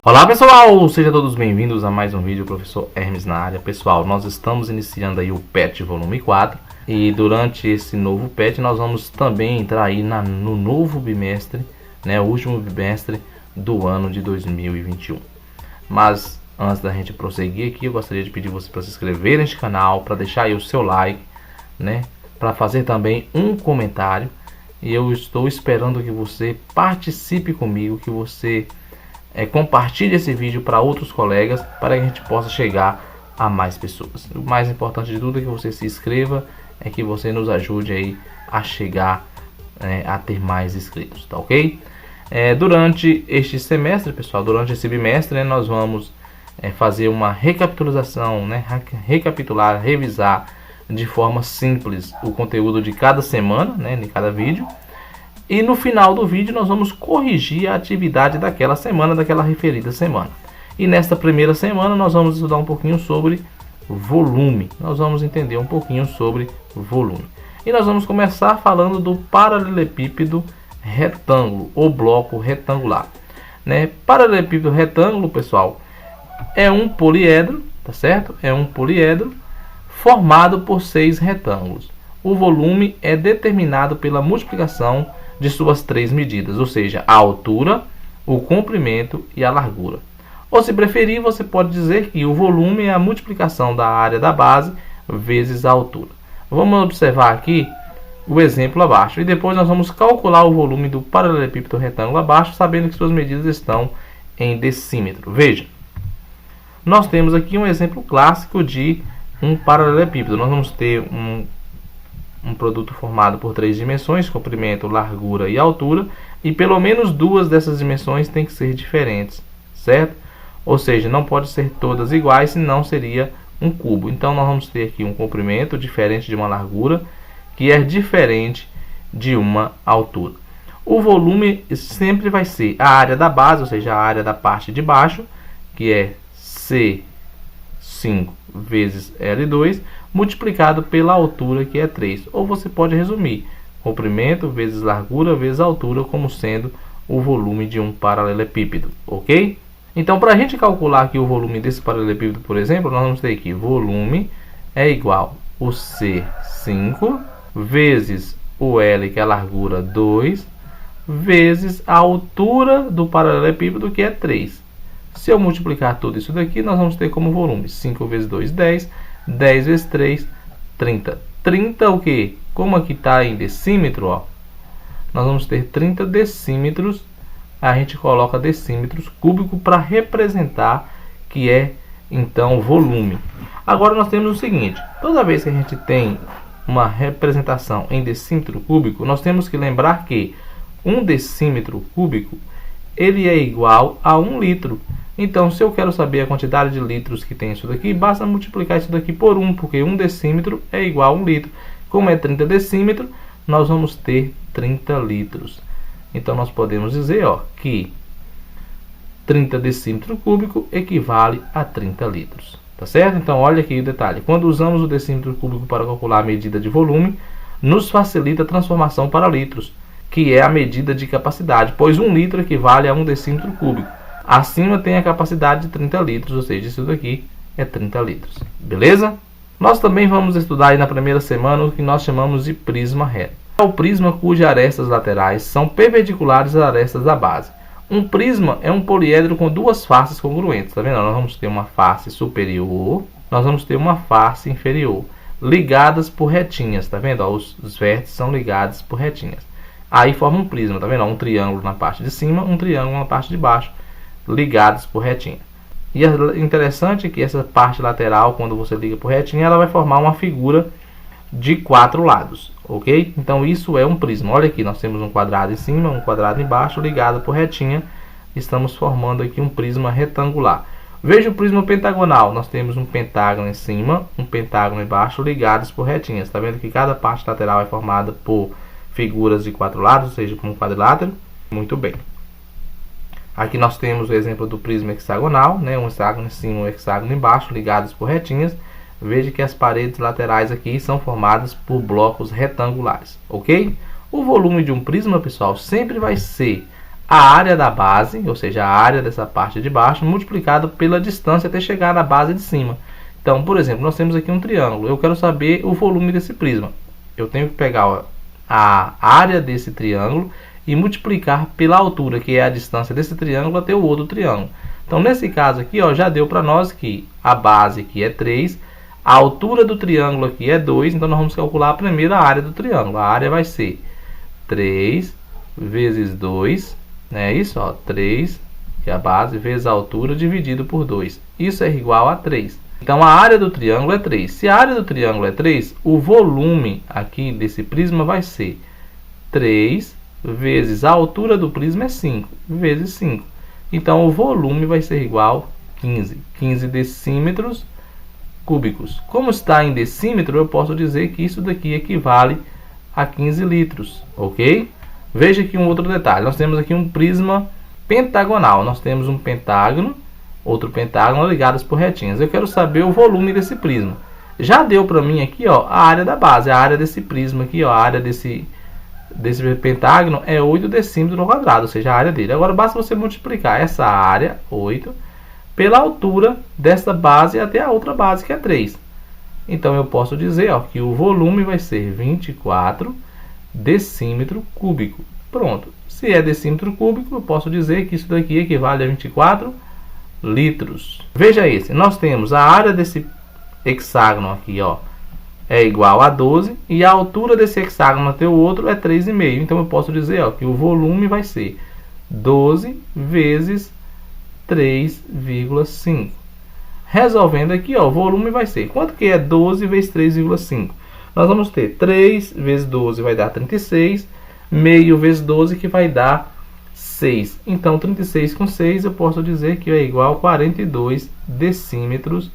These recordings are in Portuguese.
Olá pessoal, sejam todos bem-vindos a mais um vídeo, professor Hermes na área. Pessoal, nós estamos iniciando aí o PET volume 4 e durante esse novo PET nós vamos também entrar aí no novo bimestre, né, o último bimestre do ano de 2021. Mas antes da gente prosseguir aqui, eu gostaria de pedir você para se inscrever neste canal, para deixar aí o seu like, né, para fazer também um comentário, e eu estou esperando que você participe comigo, que você compartilhe esse vídeo para outros colegas, para que a gente possa chegar a mais pessoas. O mais importante de tudo é que você se inscreva, é que você nos ajude aí a chegar a ter mais inscritos, tá ok? Durante este semestre, pessoal, durante esse bimestre, nós vamos fazer uma recapitulação, recapitular, revisar de forma simples o conteúdo de cada semana, de cada vídeo. E no final do vídeo nós vamos corrigir a atividade daquela semana, daquela referida semana. E nesta primeira semana nós vamos estudar um pouquinho sobre volume. Nós vamos entender um pouquinho sobre volume. E nós vamos começar falando do paralelepípedo retângulo ou bloco retangular. Paralelepípedo retângulo, pessoal, é um poliedro, tá certo? É um poliedro formado por 6 retângulos. O volume é determinado pela multiplicação de suas 3 medidas, ou seja, a altura, o comprimento e a largura. Ou se preferir, você pode dizer que o volume é a multiplicação da área da base vezes a altura. Vamos observar aqui o exemplo abaixo e depois nós vamos calcular o volume do paralelepípedo retângulo abaixo, sabendo que suas medidas estão em decímetro. Veja, nós temos aqui um exemplo clássico de um paralelepípedo. Nós vamos ter um produto formado por 3 dimensões, comprimento, largura e altura, e pelo menos 2 dessas dimensões têm que ser diferentes, certo? Ou seja, não pode ser todas iguais, senão seria um cubo. Então nós vamos ter aqui um comprimento diferente de uma largura, que é diferente de uma altura. O volume sempre vai ser a área da base, ou seja, a área da parte de baixo, que é C5 vezes L2, multiplicado pela altura, que é 3. Ou você pode resumir comprimento vezes largura vezes altura como sendo o volume de um paralelepípedo, ok? Então, para a gente calcular aqui o volume desse paralelepípedo, por exemplo, nós vamos ter que volume é igual o C5 vezes o L, que é a largura, 2, vezes a altura do paralelepípedo, que é 3. Se eu multiplicar tudo isso daqui, nós vamos ter como volume 5 vezes 2, 10. 10 vezes 3, 30. 30 o que? Como aqui está em decímetro, ó, nós vamos ter 30 decímetros. A gente coloca decímetros cúbicos para representar que é, então, volume. Agora nós temos o seguinte: toda vez que a gente tem uma representação em decímetro cúbico, nós temos que lembrar que 1 decímetro cúbico ele é igual a 1 litro. Então, se eu quero saber a quantidade de litros que tem isso daqui, basta multiplicar isso daqui por 1, porque 1 decímetro é igual a 1 litro. Como é 30 decímetros, nós vamos ter 30 litros. Então, nós podemos dizer que 30 decímetro cúbico equivale a 30 litros. Tá certo? Então, olha aqui o detalhe. Quando usamos o decímetro cúbico para calcular a medida de volume, nos facilita a transformação para litros, que é a medida de capacidade, pois 1 litro equivale a 1 decímetro cúbico. Acima tem a capacidade de 30 litros, ou seja, isso daqui é 30 litros. Beleza? Nós também vamos estudar aí na primeira semana o que nós chamamos de prisma reto. É o prisma cujas arestas laterais são perpendiculares às arestas da base. Um prisma é um poliedro com 2 faces congruentes. Tá vendo? Nós vamos ter uma face superior, nós vamos ter uma face inferior, ligadas por retinhas. Tá vendo? Os vértices são ligados por retinhas. Aí forma um prisma, tá vendo? Um triângulo na parte de cima, um triângulo na parte de baixo, ligados por retinha. E é interessante que essa parte lateral, quando você liga por retinha, ela vai formar uma figura de 4 lados, ok? Então isso é um prisma. Olha aqui, nós temos um quadrado em cima, um quadrado embaixo, ligado por retinha. Estamos formando aqui um prisma retangular. Veja o prisma pentagonal. Nós temos um pentágono em cima, um pentágono embaixo, ligados por retinhas. Está vendo que cada parte lateral é formada por figuras de 4 lados, ou seja, como um quadrilátero. Muito bem. Aqui nós temos o exemplo do prisma hexagonal, né? Um hexágono em cima e um hexágono embaixo, ligados por retinhas. Veja que as paredes laterais aqui são formadas por blocos retangulares, ok? O volume de um prisma, pessoal, sempre vai ser a área da base, ou seja, a área dessa parte de baixo, multiplicado pela distância até chegar na base de cima. Então, por exemplo, nós temos aqui um triângulo. Eu quero saber o volume desse prisma. Eu tenho que pegar a área desse triângulo e multiplicar pela altura, que é a distância desse triângulo até o outro triângulo. Então, nesse caso aqui, ó, já deu para nós que a base aqui é 3, a altura do triângulo aqui é 2, então nós vamos calcular primeiro a área do triângulo. A área vai ser 3 vezes 2, né? Isso, ó, 3, que é a base, vezes a altura, dividido por 2. Isso é igual a 3. Então, a área do triângulo é 3. Se a área do triângulo é 3, o volume aqui desse prisma vai ser 3 vezes a altura do prisma é 5, vezes 5. Então, o volume vai ser igual a 15 decímetros cúbicos. Como está em decímetro, eu posso dizer que isso daqui equivale a 15 litros, ok? Veja aqui um outro detalhe. Nós temos aqui um prisma pentagonal. Nós temos um pentágono, outro pentágono ligados por retinhas. Eu quero saber o volume desse prisma. Já deu para mim aqui, ó, a área da base, a área desse prisma aqui, ó, a área desse pentágono é 8 decímetros ao quadrado, ou seja, a área dele. Agora basta você multiplicar essa área, 8, pela altura dessa base até a outra base, que é 3. Então eu posso dizer, ó, que o volume vai ser 24 decímetro cúbico. Pronto. Se é decímetro cúbico, eu posso dizer que isso daqui equivale a 24 litros. Veja esse. Nós temos a área desse hexágono aqui, ó, é igual a 12, e a altura desse hexágono até o outro é 3,5. Então eu posso dizer, ó, que o volume vai ser 12 vezes 3,5. Resolvendo aqui, ó, o volume vai ser, quanto que é 12 vezes 3,5? Nós vamos ter 3 vezes 12 vai dar 36, meio vezes 12 que vai dar 6. Então 36 com 6 eu posso dizer que é igual a 42 decímetros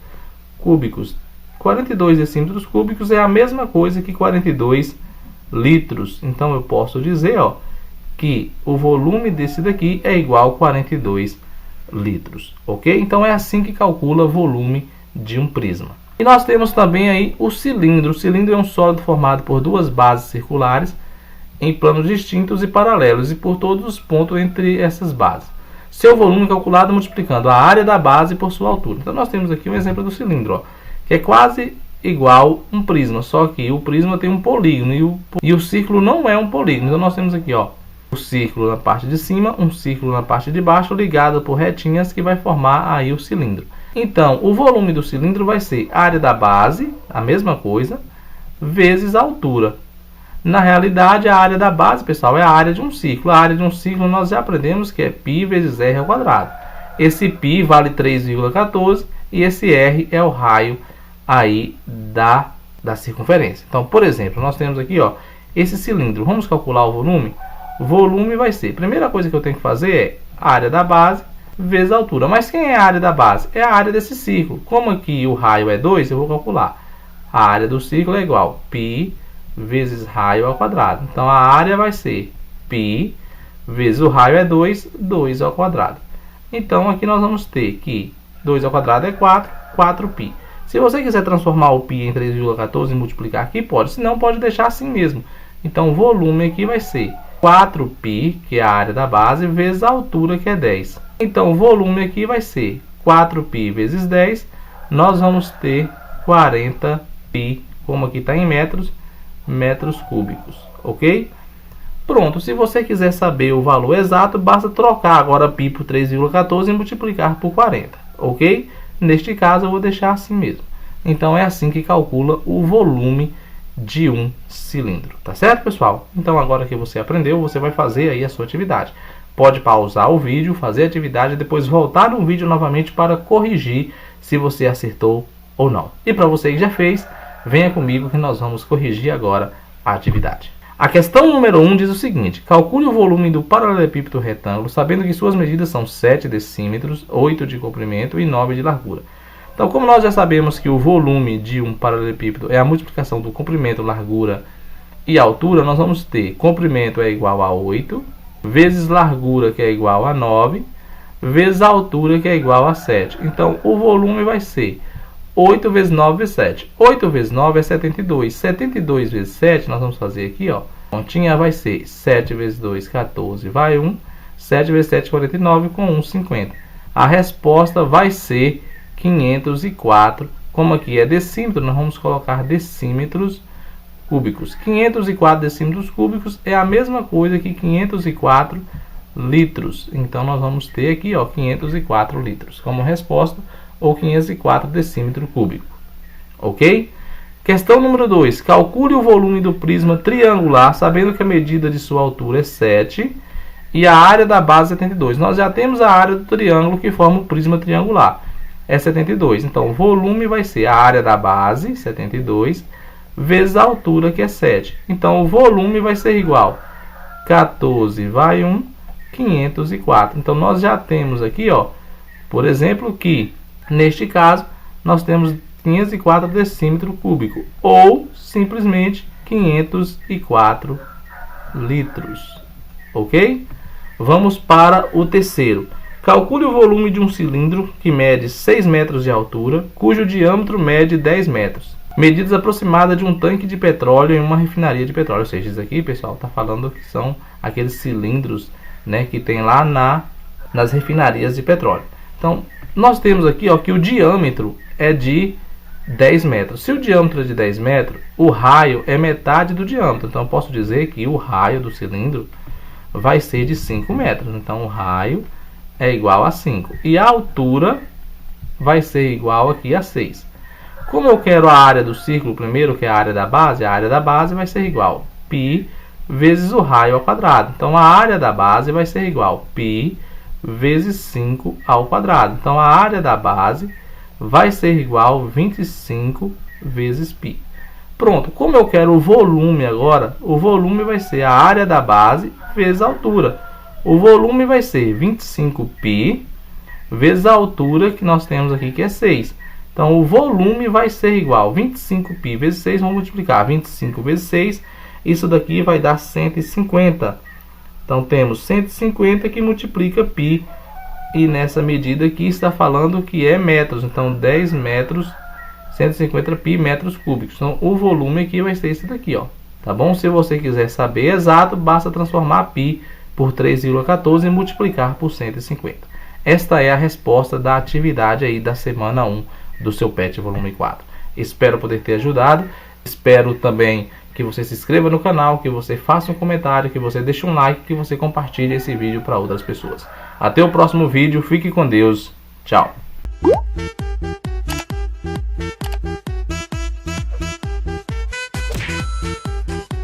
cúbicos. 42 decímetros cúbicos é a mesma coisa que 42 litros. Então eu posso dizer, ó, que o volume desse daqui é igual a 42 litros, ok? Então é assim que calcula o volume de um prisma. E nós temos também aí o cilindro. O cilindro é um sólido formado por duas bases circulares em planos distintos e paralelos e por todos os pontos entre essas bases. Seu volume é calculado multiplicando a área da base por sua altura. Então nós temos aqui um exemplo do cilindro, ó, que é quase igual um prisma, só que o prisma tem um polígono e o círculo não é um polígono. Então nós temos aqui, ó, o círculo na parte de cima, um círculo na parte de baixo, ligado por retinhas, que vai formar aí o cilindro. Então, o volume do cilindro vai ser a área da base, a mesma coisa, vezes a altura. Na realidade, a área da base, pessoal, é a área de um círculo. A área de um círculo nós já aprendemos que é π vezes r ao quadrado. Esse π vale 3,14 e esse r é o raio aí da circunferência. Então, por exemplo, nós temos aqui, ó, esse cilindro. Vamos calcular o volume? O volume vai ser, a primeira coisa que eu tenho que fazer é a área da base vezes a altura. Mas quem é a área da base? É a área desse círculo. Como aqui o raio é 2, eu vou calcular. A área do círculo é igual a π vezes raio ao quadrado. Então a área vai ser π vezes o raio é 2, 2 ao quadrado. Então aqui nós vamos ter que 2 ao quadrado é 4, 4π. Se você quiser transformar o π em 3,14 e multiplicar aqui, pode. Se não, pode deixar assim mesmo. Então o volume aqui vai ser 4π, que é a área da base, vezes a altura, que é 10. Então, o volume aqui vai ser 4π vezes 10. Nós vamos ter 40π, como aqui está em metros, metros cúbicos, ok? Pronto, se você quiser saber o valor exato, basta trocar agora π por 3,14 e multiplicar por 40, ok? Neste caso, eu vou deixar assim mesmo. Então, é assim que calcula o volume de um cilindro, tá certo, pessoal? Então agora que você aprendeu, você vai fazer aí a sua atividade. Pode pausar o vídeo, fazer a atividade e depois voltar no vídeo novamente para corrigir se você acertou ou não. E para você que já fez, venha comigo que nós vamos corrigir agora a atividade. A questão número 1 diz o seguinte: calcule o volume do paralelepípedo retângulo, sabendo que suas medidas são 7 decímetros, 8 de comprimento e 9 de largura. Então, como nós já sabemos que o volume de um paralelepípedo é a multiplicação do comprimento, largura e altura, nós vamos ter comprimento é igual a 8 vezes largura, que é igual a 9, vezes a altura, que é igual a 7. Então, o volume vai ser 8 vezes 9 vezes 7. 8 vezes 9 é 72. 72 vezes 7, nós vamos fazer aqui, ó. Continha vai ser 7 vezes 2, 14, vai 1. 7 vezes 7, 49, com 1, 50. A resposta vai ser 504. Como aqui é decímetro, nós vamos colocar decímetros cúbicos. 504 decímetros cúbicos é a mesma coisa que 504 litros. Então, nós vamos ter aqui, ó, 504 litros como resposta, ou 504 decímetro cúbico. Ok? Questão número 2. Calcule o volume do prisma triangular, sabendo que a medida de sua altura é 7 e a área da base é 72. Nós já temos a área do triângulo que forma o prisma triangular. É 72. Então, o volume vai ser a área da base, 72, vezes a altura, que é 7. Então, o volume vai ser igual 14 vai 1, 504. Então, nós já temos aqui, ó, por exemplo, que neste caso nós temos 504 decímetro cúbico, ou simplesmente 504 litros. Ok? Vamos para o terceiro. Calcule o volume de um cilindro que mede 6 metros de altura, cujo diâmetro mede 10 metros. Medidas aproximadas de um tanque de petróleo em uma refinaria de petróleo. Ou seja, isso aqui, pessoal, está falando que são aqueles cilindros, né, que tem lá nas refinarias de petróleo. Então, nós temos aqui, ó, que o diâmetro é de 10 metros. Se o diâmetro é de 10 metros, o raio é metade do diâmetro. Então, eu posso dizer que o raio do cilindro vai ser de 5 metros. Então, o raio é igual a 5. E a altura vai ser igual aqui a 6. Como eu quero a área do círculo primeiro, que é a área da base vai ser igual a π vezes o raio ao quadrado. Então, a área da base vai ser igual a π vezes 5 ao quadrado. Então, a área da base vai ser igual a 25 vezes π. Pronto, como eu quero o volume agora, o volume vai ser a área da base vezes a altura. O volume vai ser 25π vezes a altura que nós temos aqui, que é 6. Então, o volume vai ser igual a 25π vezes 6, vamos multiplicar 25 vezes 6, isso daqui vai dar 150. Então, temos 150 que multiplica π, e nessa medida aqui está falando que é metros. Então, 10 metros, 150π metros cúbicos. Então, o volume aqui vai ser esse daqui, ó. Tá bom? Se você quiser saber exato, basta transformar π por 3,14 e multiplicar por 150. Esta é a resposta da atividade aí da semana 1 do seu PET volume 4. Espero poder ter ajudado. Espero também que você se inscreva no canal, que você faça um comentário, que você deixe um like, que você compartilhe esse vídeo para outras pessoas. Até o próximo vídeo. Fique com Deus. Tchau.